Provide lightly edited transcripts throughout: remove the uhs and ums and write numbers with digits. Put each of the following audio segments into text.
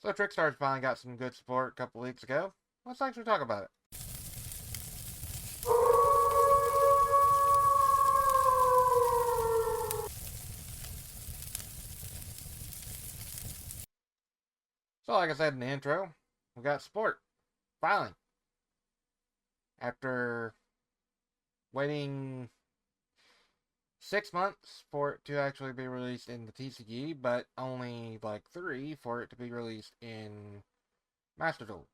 So Trickstar's finally got some good support a couple weeks ago. Let's actually talk about it. So like I said in the intro, we got support. Finally. After waiting 6 months for it to actually be released in the TCG, but only like 3 for it to be released in Master Duel.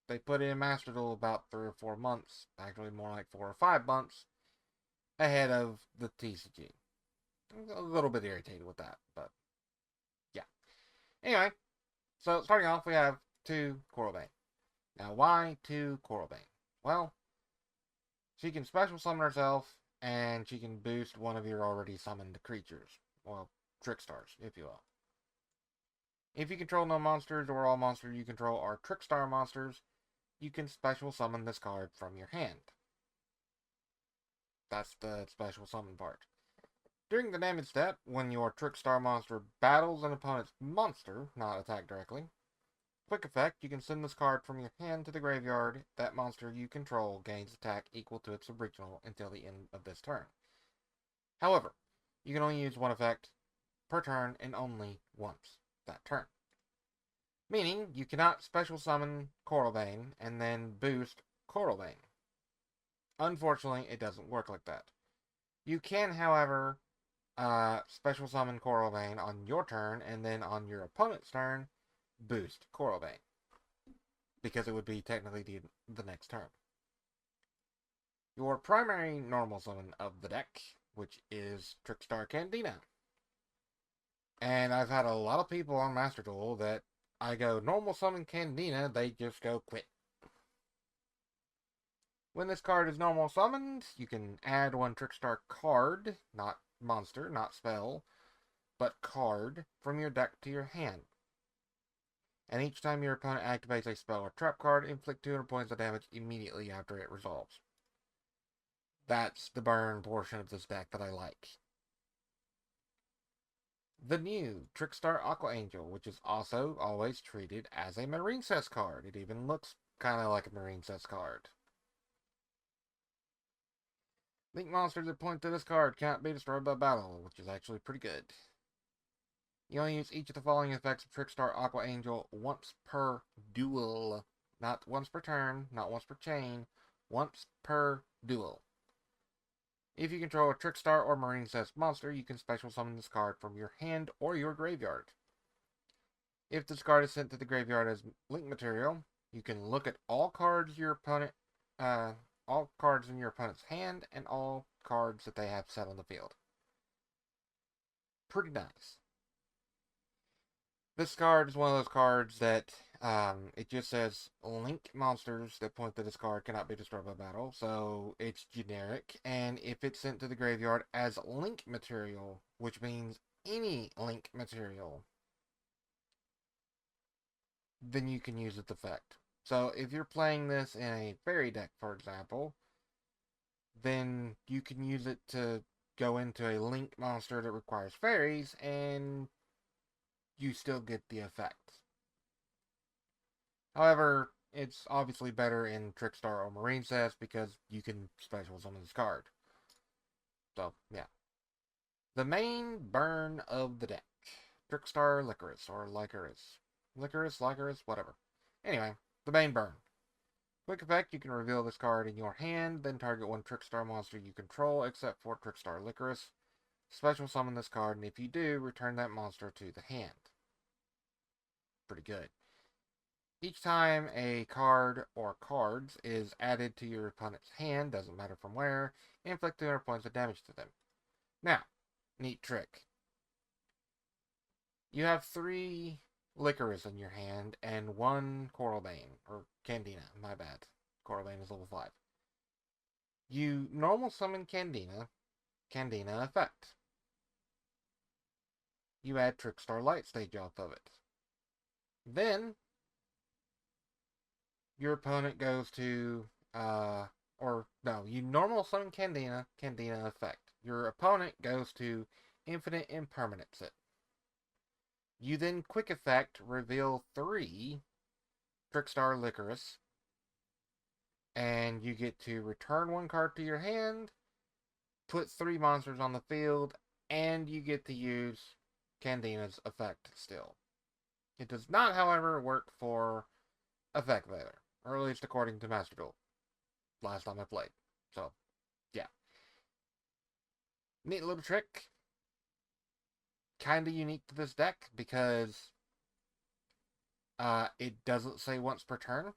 They put it in Master Duel about 3 or 4 months, actually more like 4 or 5 months ahead of the TCG. I'm a little bit irritated with that, but yeah. Anyway, so starting off, we have 2 Coralbane. Now, why 2 Coralbane? Well, she can special summon herself, and she can boost one of your already summoned creatures. Well, Trickstars, if you will. If you control no monsters, or all monsters you control are Trickstar monsters, you can special summon this card from your hand. That's the special summon part. During the damage step, when your Trickstar monster battles an opponent's monster, not attack directly, quick effect, you can send this card from your hand to the graveyard. That monster you control gains attack equal to its original until the end of this turn. However, you can only use one effect per turn and only once that turn. Meaning, you cannot special summon Coralbane and then boost Coralbane. Unfortunately, it doesn't work like that. You can, however, special summon Coralbane on your turn, and then on your opponent's turn, boost Coralbane. Because it would be technically the next turn. Your primary normal summon of the deck, which is Trickstar Candina. And I've had a lot of people on Master Duel that I go normal summon Candina, they just go quit. When this card is normal summoned, you can add one Trickstar card, not monster, not spell, but card, from your deck to your hand. And each time your opponent activates a spell or trap card, inflict 200 points of damage immediately after it resolves. That's the burn portion of this deck that I like. The new Trickstar Aqua Angel, which is also always treated as a Marine Cess card. It even looks kind of like a Marine Cess card. Link monsters that point to this card cannot be destroyed by battle, which is actually pretty good. You only use each of the following effects of Trickstar Aqua Angel once per duel. Not once per turn, not once per chain, once per duel. If you control a Trickstar or Marine Cess monster, you can special summon this card from your hand or your graveyard. If this card is sent to the graveyard as link material, you can look at all cards your opponent, all cards in your opponent's hand, and all cards that they have set on the field. Pretty nice. This card is one of those cards that it just says link monsters that point to this card cannot be destroyed by battle, so it's generic. And if it's sent to the graveyard as link material, which means any link material, then you can use its effect. So if you're playing this in a fairy deck, for example, then you can use it to go into a link monster that requires fairies, and you still get the effect. However, it's obviously better in Trickstar or Marine Cess because you can special summon this card. So, yeah. The main burn of the deck. Trickstar Licorice, or Licorice. Licorice, whatever. Anyway, the main burn. Quick effect, you can reveal this card in your hand, then target one Trickstar monster you control, except for Trickstar Licorice. Special summon this card, and if you do, return that monster to the hand. Pretty good. Each time a card or cards is added to your opponent's hand, doesn't matter from where, inflict 200 points of damage to them. Now, neat trick. You have 3 Licorice in your hand and 1 Coralbane, or Candina, my bad. Coralbane is level 5. You normal summon Candina effect. You add Trickstar Light Stage off of it. Then, your opponent goes to, you normal summon Candina effect. Your opponent goes to Infinite Impermanence it. You then quick effect reveal 3 Trickstar Licorice, and you get to return 1 card to your hand, put 3 monsters on the field, and you get to use Candina's effect still. It does not, however, work for Effect Vader, or at least according to Master Duel, last time I played. So, yeah. Neat little trick. Kinda unique to this deck because it doesn't say once per turn.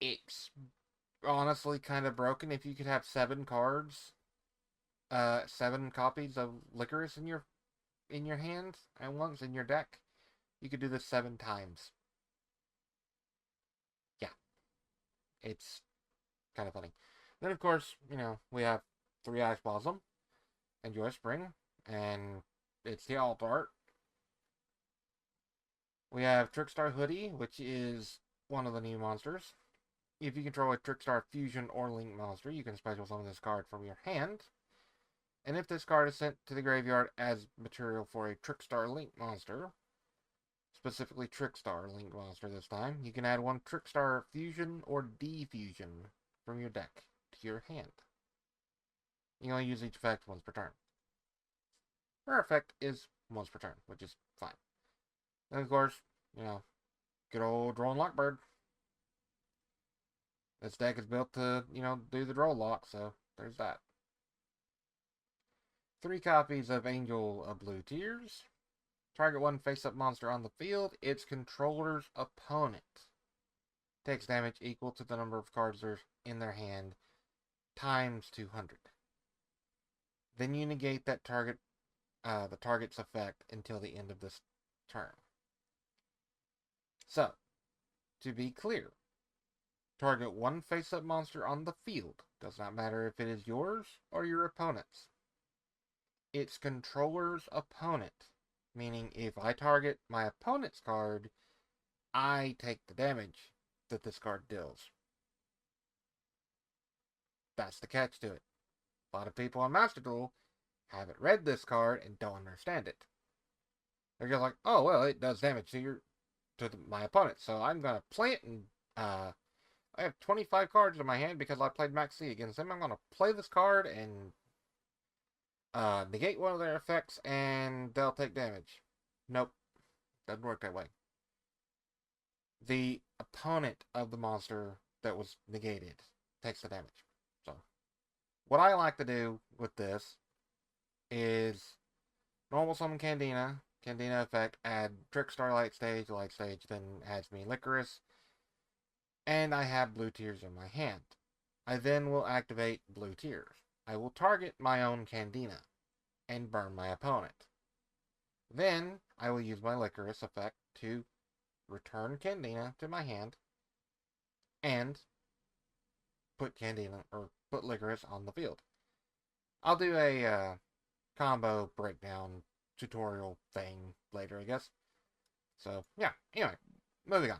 It's honestly kind of broken. If you could have 7 cards, 7 copies of Licorice in your hand at once in your deck, you could do this 7 times. Yeah, it's kind of funny. Then, of course, we have 3 Ice Blossom, Enjoy Spring, and it's the alt art. We have Trickstar Hoodie, which is one of the new monsters. If you control a Trickstar Fusion or Link monster, you can special summon this card from your hand. And if this card is sent to the graveyard as material for a Trickstar Link monster, specifically Trickstar Link monster this time, you can add 1 Trickstar Fusion or Defusion from your deck to your hand. You only use each effect once per turn. Her effect is once per turn, which is fine. And of course, good old Drone Lockbird. This deck is built to, do the draw lock, so there's that. 3 copies of Angel of Blue Tears. Target 1 face-up monster on the field. Its controller's opponent takes damage equal to the number of cards in their hand times 200. Then you negate that the target's effect until the end of this turn. So, to be clear, target 1 face-up monster on the field. Does not matter if it is yours or your opponent's. Its controller's opponent, meaning if I target my opponent's card, I take the damage that this card deals. That's the catch to it. A lot of people on Master Duel haven't read this card and don't understand it. They're just like, oh, well, it does damage to my opponent, so I'm going to play it, and I have 25 cards in my hand because I played Max C against them. I'm going to play this card and negate one of their effects, and they'll take damage. Nope. Doesn't work that way. The opponent of the monster that was negated takes the damage. So, what I like to do with this is normal summon Candina effect, add Trickstar Light Stage, then adds me Licorice, and I have Blue Tears in my hand. I then will activate Blue Tears. I will target my own Candina and burn my opponent. Then I will use my Licorice effect to return Candina to my hand and put Licorice on the field. I'll do a combo breakdown tutorial thing later, I guess. So, yeah. Anyway, moving on.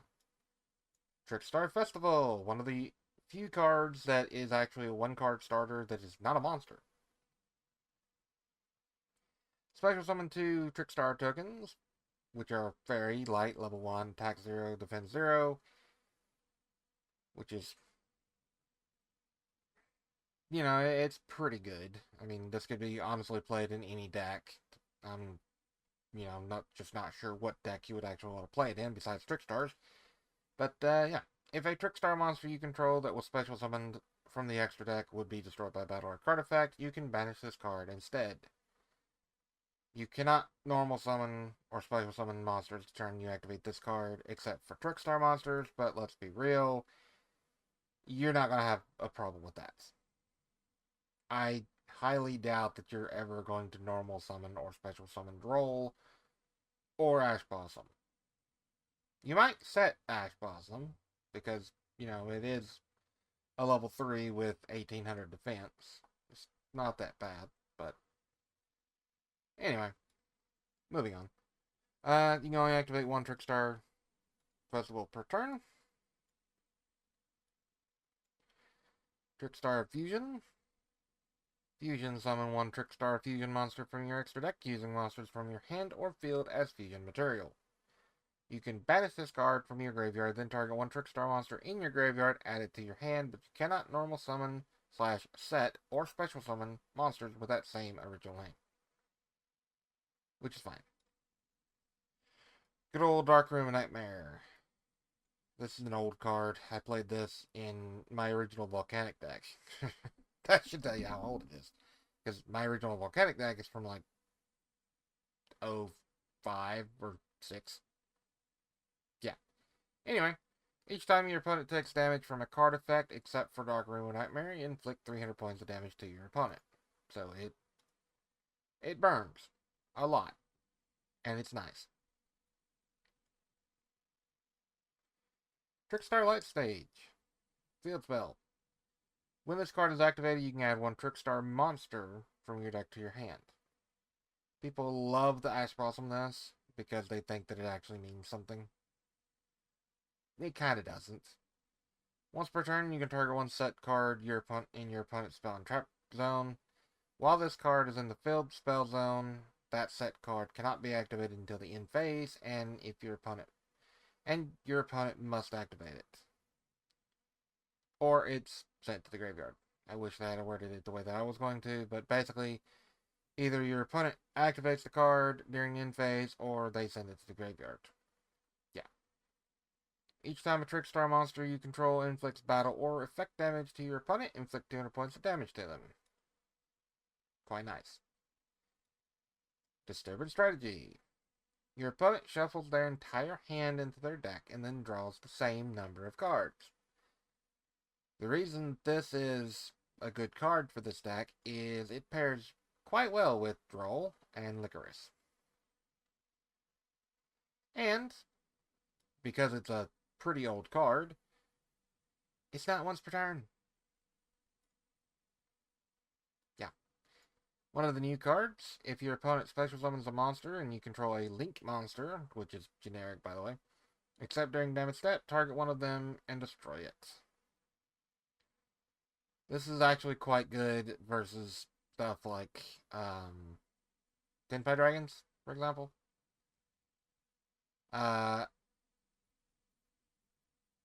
Trickstar Festival, one of the few cards that is actually a 1-card starter that is not a monster. Special summon 2 Trickstar tokens, which are Fairy, Light, level 1, attack 0, defense 0, which is, it's pretty good. I mean, this could be honestly played in any deck. I'm not sure what deck you would actually want to play it in besides Trickstars. But, yeah. If a Trickstar monster you control that was special summoned from the extra deck would be destroyed by battle or card effect, you can banish this card instead. You cannot normal summon or special summon monsters the turn you activate this card, except for Trickstar monsters, but let's be real, you're not going to have a problem with that. I highly doubt that you're ever going to normal summon or special summon Droll or Ash Blossom. You might set Ash Blossom, because, it is a level 3 with 1800 defense. It's not that bad, but anyway, moving on. You can only activate 1 Trickstar Festival per turn. Trickstar Fusion. Fusion summon one Trickstar fusion monster from your extra deck using monsters from your hand or field as fusion material. You can banish this card from your graveyard, then target one Trickstar monster in your graveyard, add it to your hand, but you cannot normal summon / set or special summon monsters with that same original name. Which is fine. Good old Dark Room Nightmare. This is an old card. I played this in my original Volcanic deck. That should tell you how old it is. Because my original Volcanic deck is from like 05 or 6. Yeah. Anyway, each time your opponent takes damage from a card effect, except for Dark Room Nightmare, you inflict 300 points of damage to your opponent. So it burns a lot. And it's nice. Trickstar Light Stage. Field Spell. When this card is activated, you can add one Trickstar monster from your deck to your hand. People love the Ash Blossom this because they think that it actually means something. It kinda doesn't. Once per turn, you can target one set card in your opponent's spell and trap zone. While this card is in the field spell zone, that set card cannot be activated until the end phase, and your opponent must activate it. Or it's sent to the graveyard. I wish I had worded it the way that I was going to, but basically, either your opponent activates the card during the end phase, or they send it to the graveyard. Yeah. Each time a Trickstar monster you control inflicts battle or effect damage to your opponent, inflict 200 points of damage to them. Quite nice. Disturbance Strategy. Your opponent shuffles their entire hand into their deck and then draws the same number of cards. The reason this is a good card for this deck is it pairs quite well with Droll and Licorice. And, because it's a pretty old card, it's not once per turn. Yeah. One of the new cards, if your opponent special summons a monster and you control a Link monster, which is generic by the way, except during damage step, target one of them and destroy it. This is actually quite good versus stuff like Tenpai Dragons, for example.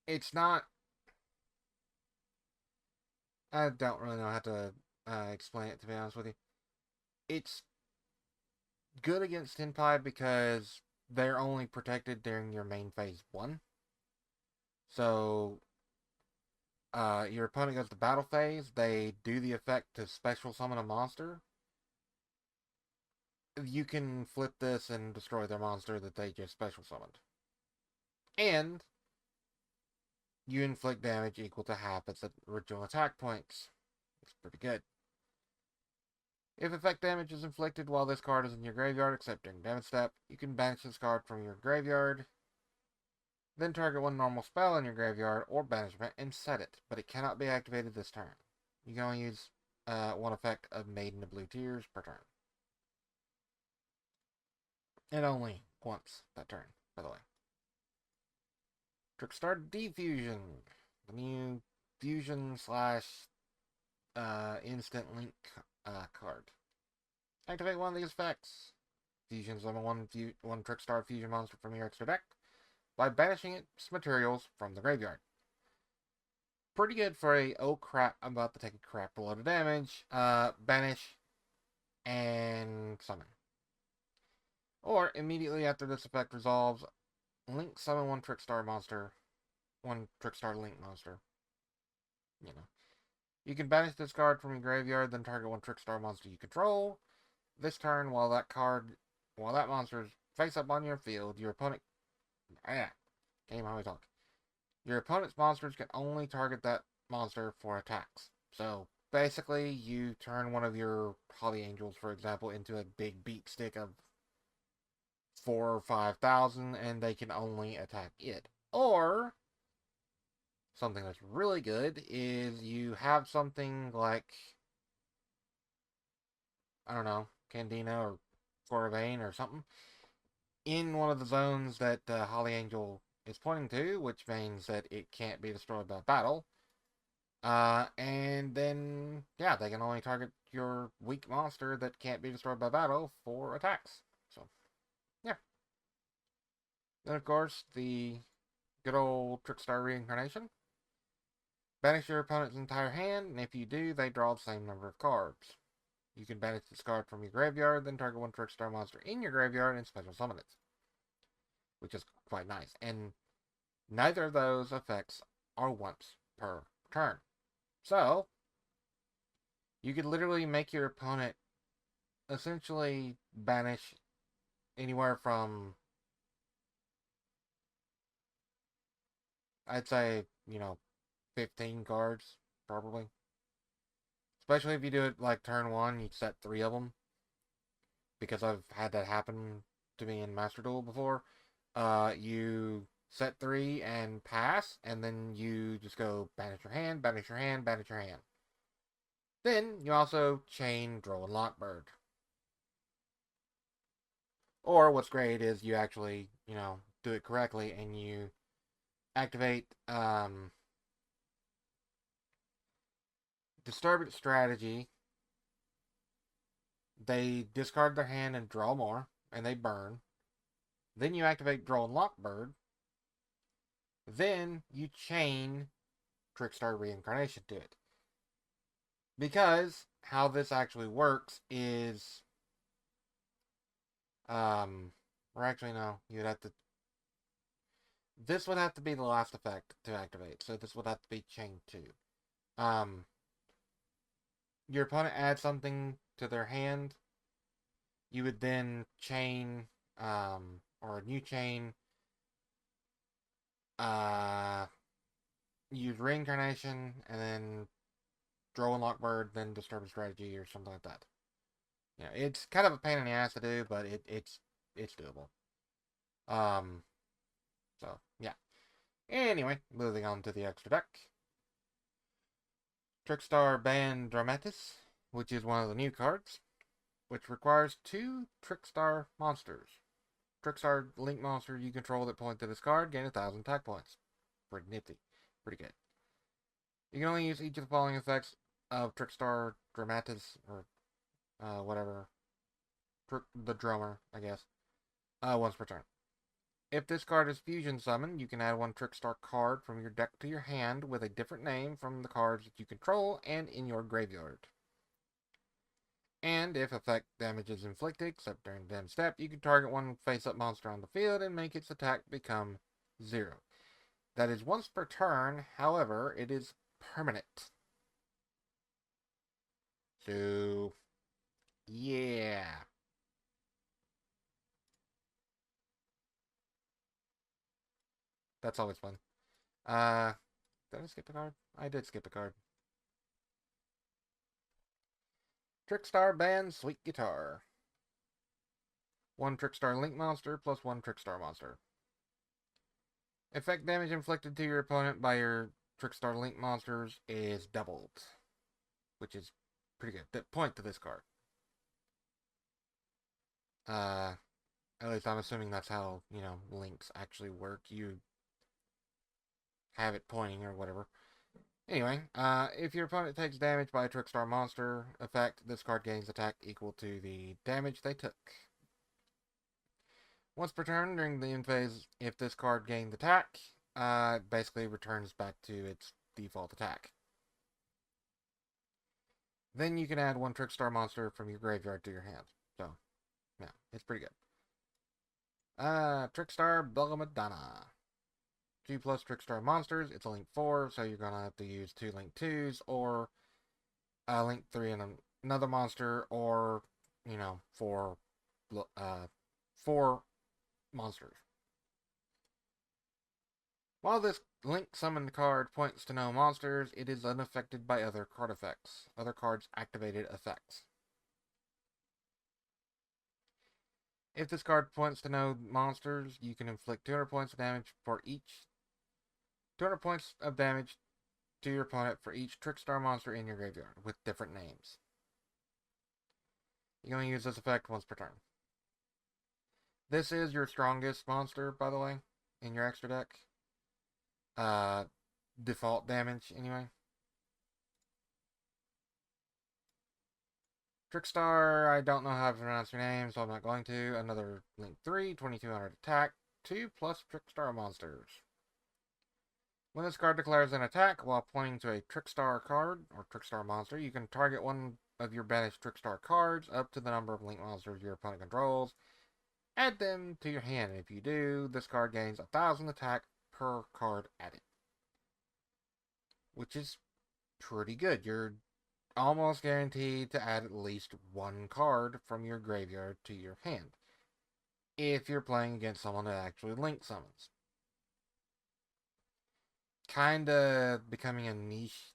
It's not. I don't really know how to explain it, to be honest with you. It's good against Tenpai because they're only protected during your main phase 1. So, your opponent goes to battle phase, they do the effect to special summon a monster. You can flip this and destroy their monster that they just special summoned. And you inflict damage equal to half its original attack points. It's pretty good. If effect damage is inflicted while this card is in your graveyard, except during damage step, you can banish this card from your graveyard, then target one normal spell in your graveyard or banishment and set it, but it cannot be activated this turn. You can only use one effect of Maiden of Blue Tears per turn. And only once that turn, by the way. Trickstar Defusion. The new fusion / instant link card. Activate one of these effects. Fusion summon one Trickstar fusion monster from your extra deck by banishing its materials from the graveyard. Pretty good for a oh crap, I'm about to take a crap load of damage. Banish and summon. Or immediately after this effect resolves, link summon one Trickstar monster, one Trickstar link monster. You know. You can banish this card from your graveyard, then target one Trickstar monster you control. This turn, while that monster is face up on your field, your opponent game how we talk. Your opponent's monsters can only target that monster for attacks. So basically, you turn one of your Holly Angels, for example, into a big beat stick of 4,000 or 5,000, and they can only attack it. Or something that's really good is you have something like, I don't know, Candina or Corvain or something in one of the zones that Holly Angel is pointing to, which means that it can't be destroyed by battle. And then, yeah, they can only target your weak monster that can't be destroyed by battle for attacks. So, yeah. Then, of course, the good old Trickstar Reincarnation. Banish your opponent's entire hand, and if you do, they draw the same number of cards. You can banish this card from your graveyard, then target one Trickstar monster in your graveyard and special summon it, which is quite nice. And neither of those effects are once per turn. So, you could literally make your opponent essentially banish anywhere from, I'd say, 15 cards, probably. Especially if you do it like turn one, you set 3 of them. Because I've had that happen to me in Master Duel before. You set 3 and pass, and then you just go banish your hand, banish your hand, banish your hand. Then you also chain Droll and Lockbird. Or what's great is you actually, do it correctly and you activate Disturbance Strategy. They discard their hand and draw more, and they burn. Then you activate Droll and Lockbird. Then you chain Trickstar Reincarnation to it. Because how this actually works is, or actually no, you'd have to. This would have to be the last effect to activate, so this would have to be chained to. Your opponent adds something to their hand. You would then chain, or a new chain. Use Reincarnation, and then Droll and Lockbird, then Disturbance Strategy, or something like that. It's kind of a pain in the ass to do, but it's doable. So yeah. Anyway, moving on to the extra deck. Trickstar Band Dramatis, which is one of the new cards, which requires 2 Trickstar monsters. Trickstar Link monster you control that point to this card gain 1,000 attack points. Pretty nifty. Pretty good. You can only use each of the following effects of Trickstar Dramatis, or whatever. The drummer, I guess. Once per turn. If this card is fusion summoned, you can add 1 Trickstar card from your deck to your hand with a different name from the cards that you control and in your graveyard. And if effect damage is inflicted, except during the damage step, you can target one face-up monster on the field and make its attack become 0. That is once per turn, however, it is permanent. So, yeah. That's always fun. Did I skip a card? I did skip a card. Trickstar Band Sweet Guitar. 1 Trickstar Link monster plus 1 Trickstar monster. Effect damage inflicted to your opponent by your Trickstar Link monsters is doubled, which is pretty good. Point to this card. At least I'm assuming that's how, links actually work. You have it pointing or whatever. Anyway, if your opponent takes damage by a Trickstar monster effect, this card gains attack equal to the damage they took. Once per turn during the end phase, if this card gained attack, it basically returns back to its default attack. Then you can add 1 Trickstar monster from your graveyard to your hand. So, yeah, it's pretty good. Trickstar Belladonna. 2 plus Trickstar monsters. It's a Link 4, so you're going to have to use 2 Link 2s, or a Link 3 and another monster, or, 4 monsters. While this Link summoned card points to no monsters, it is unaffected by other card effects. Other cards' activated effects. If this card points to no monsters, you can inflict 200 points of damage for each 200 points of damage to your opponent for each Trickstar monster in your graveyard, with different names. You can only use this effect once per turn. This is your strongest monster, by the way, in your extra deck. Default damage, anyway. Trickstar, I don't know how to pronounce your name, so I'm not going to. Another Link 3, 2200 attack, 2 plus Trickstar monsters. When this card declares an attack while pointing to a Trickstar card, or Trickstar monster, you can target one of your banished Trickstar cards up to the number of Link monsters your opponent controls. Add them to your hand, and if you do, this card gains 1000 attack per card added. Which is pretty good. You're almost guaranteed to add at least one card from your graveyard to your hand. If you're playing against someone that actually Link summons. Kinda becoming a niche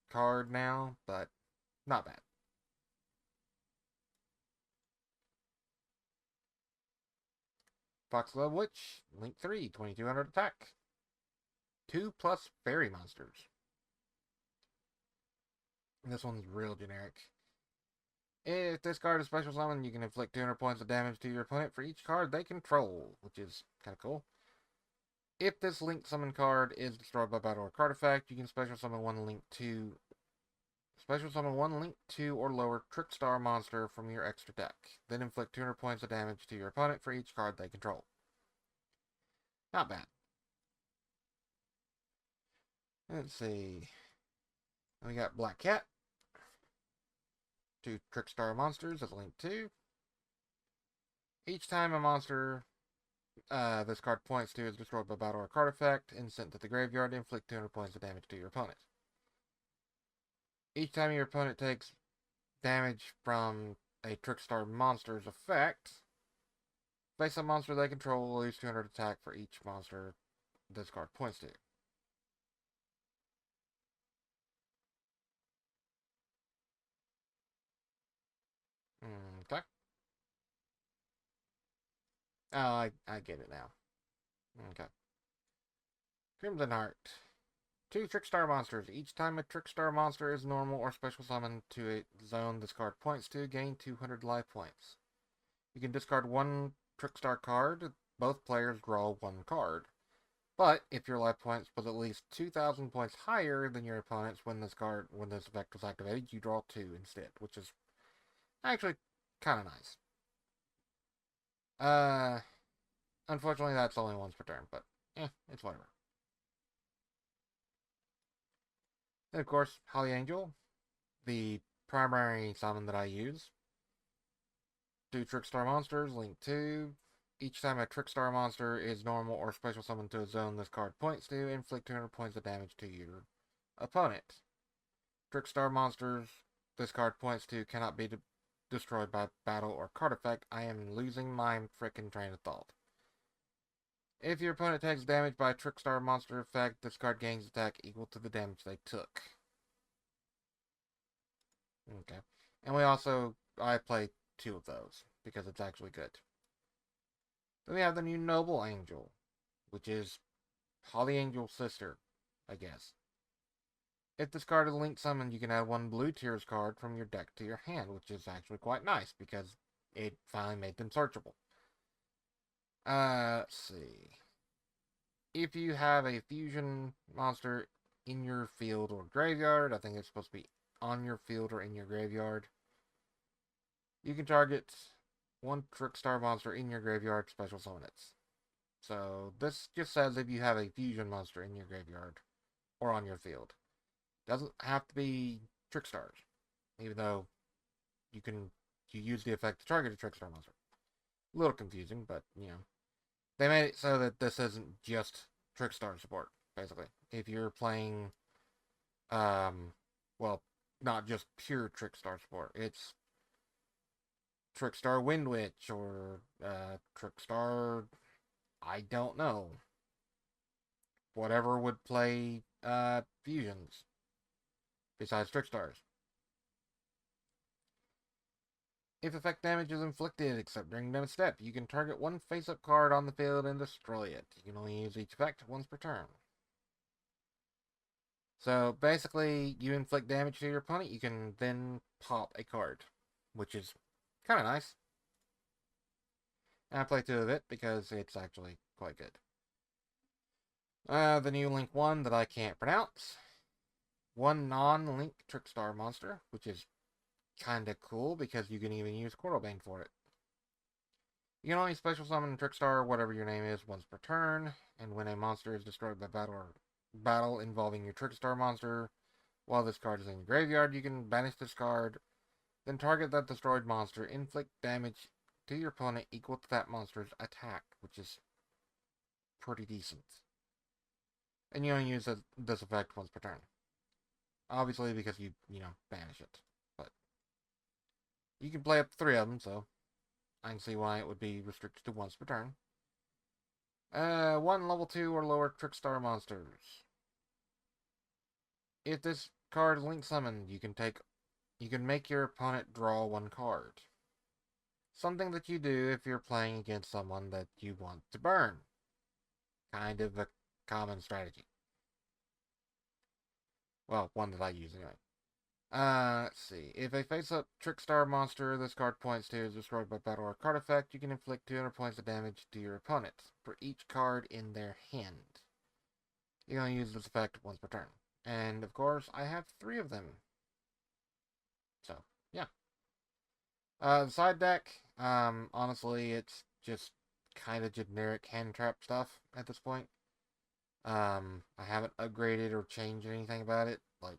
card now, but not bad. Foxglove Witch, Link 3, 2200 attack. 2 plus fairy monsters. This one's real generic. If this card is special summon, you can inflict 200 points of damage to your opponent for each card they control, which is kind of cool. If this Link summon card is destroyed by battle or card effect, you can special summon one Link 2 or lower Trickstar monster from your extra deck. Then inflict 200 points of damage to your opponent for each card they control. Not bad. Let's see. We got Black Cat. 2 Trickstar monsters as Link 2. Each time a monster this card points to is destroyed by battle or card effect and sent to the graveyard, inflict 200 points of damage to your opponent. Each time your opponent takes damage from a Trickstar monster's effect, face a monster they control will lose 200 attack for each monster this card points to. Okay. Oh, I get it now. Okay. Crimson Heart. 2 Trickstar monsters. Each time a Trickstar monster is normal or special summoned to a zone this card points to, gain 200 life points. You can discard one Trickstar card. Both players draw one card. But if your life points was at least 2,000 points higher than your opponent's when this effect was activated, you draw 2 instead, which is actually kind of nice. Unfortunately, that's only once per turn, but it's whatever. And of course, Holly Angel, the primary summon that I use. 2 Trickstar monsters, Link 2. Each time a Trickstar monster is normal or special summoned to a zone this card points to, inflict 200 points of damage to your opponent. Trickstar monsters this card points to cannot be destroyed by battle or card effect. I am losing my frickin' train of thought. If your opponent takes damage by a Trickstar monster effect, this card gains attack equal to the damage they took. Okay. And I play 2 of those, because it's actually good. Then we have the new Noble Angel, which is Holly Angel's sister, I guess. If this card is Link summoned, you can add 1 Blue Tears card from your deck to your hand, which is actually quite nice, because it finally made them searchable. Let's see. If you have a fusion monster in your field or graveyard, I think it's supposed to be on your field or in your graveyard, you can target 1 Trickstar monster in your graveyard, special summon it. So this just says if you have a fusion monster in your graveyard or on your field. Doesn't have to be Trickstars, even though you use the effect to target a Trickstar monster. A little confusing, but they made it so that this isn't just Trickstar support. Basically, if you're playing, well, not just pure Trickstar support, it's Trickstar Wind Witch or Trickstar, I don't know, whatever would play fusions besides Trickstars. If effect damage is inflicted, except during damage step, you can target 1 face-up card on the field and destroy it. You can only use each effect once per turn. So basically, you inflict damage to your opponent, you can then pop a card, which is kind of nice. And I play 2 of it because it's actually quite good. The new Link 1 that I can't pronounce. 1 non-Link Trickstar monster, which is kinda cool because you can even use Quarterbane for it. You can only special summon Trickstar, whatever your name is, once per turn, and when a monster is destroyed by battle involving your Trickstar monster, while this card is in your graveyard, you can banish this card, then target that destroyed monster, inflict damage to your opponent equal to that monster's attack, which is pretty decent. And you only use this effect once per turn. Obviously, because you banish it. But you can play up to 3 of them, so I can see why it would be restricted to once per turn. 1 level 2 or lower Trickstar monsters. If this card is link summoned, you can make your opponent draw 1 card. Something that you do if you're playing against someone that you want to burn. Kind of a common strategy. Well, one that I use anyway. Let's see. If a face-up Trickstar monster this card points to is destroyed by battle or card effect, you can inflict 200 points of damage to your opponent for each card in their hand. You can only use this effect once per turn. And, of course, I have 3 of them. So, yeah. The side deck, honestly, it's just kind of generic hand trap stuff at this point. I haven't upgraded or changed anything about it. Like,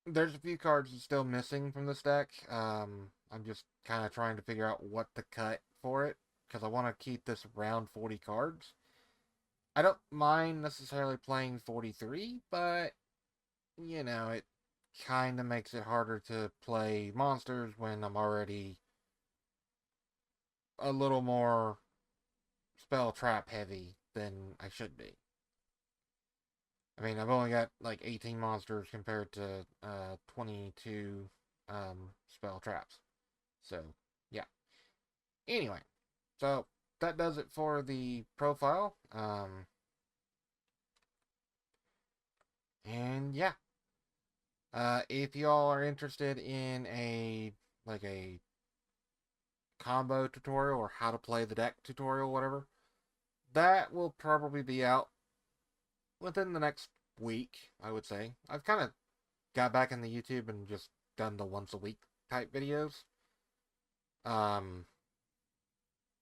there's a few cards that's still missing from this deck. I'm just kind of trying to figure out what to cut for it, because I want to keep this around 40 cards. I don't mind necessarily playing 43, but, it kind of makes it harder to play monsters when I'm already a little more spell trap heavy than I should be. I mean, I've only got like 18 monsters compared to 22 spell traps. So, yeah. Anyway, so that does it for the profile. And yeah. If y'all are interested in a combo tutorial or how to play the deck tutorial, whatever, that will probably be out within the next week, I would say. I've kind of got back in the YouTube and just done the once a week type videos.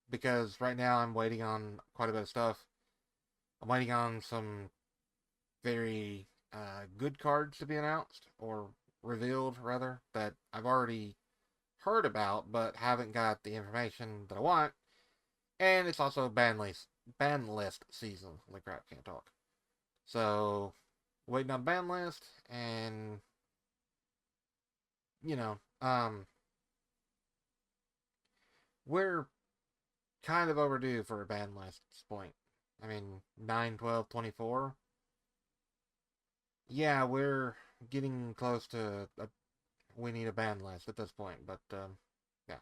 Because right now I'm waiting on quite a bit of stuff. I'm waiting on some very good cards to be announced, or revealed, rather, that I've already heard about, but haven't got the information that I want. And it's also ban list season. Holy crap, can't talk. So, waiting on ban list, and, we're kind of overdue for a ban list at this point. I mean, 9, 12, 24. Yeah, we're getting close to we need a ban list at this point, but, yeah.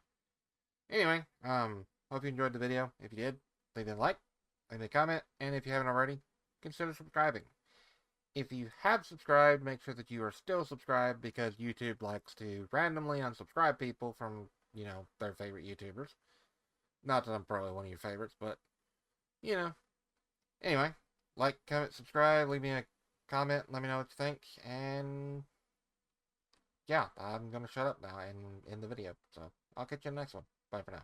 Anyway, hope you enjoyed the video. If you did, leave a like, leave a comment, and if you haven't already, consider subscribing. If you have subscribed, make sure that you are still subscribed, because YouTube likes to randomly unsubscribe people from, their favorite YouTubers. Not that I'm probably one of your favorites, but, Anyway, like, comment, subscribe, leave me a comment, let me know what you think, and yeah, I'm gonna shut up now and end the video. So, I'll catch you in the next one. Bye for now.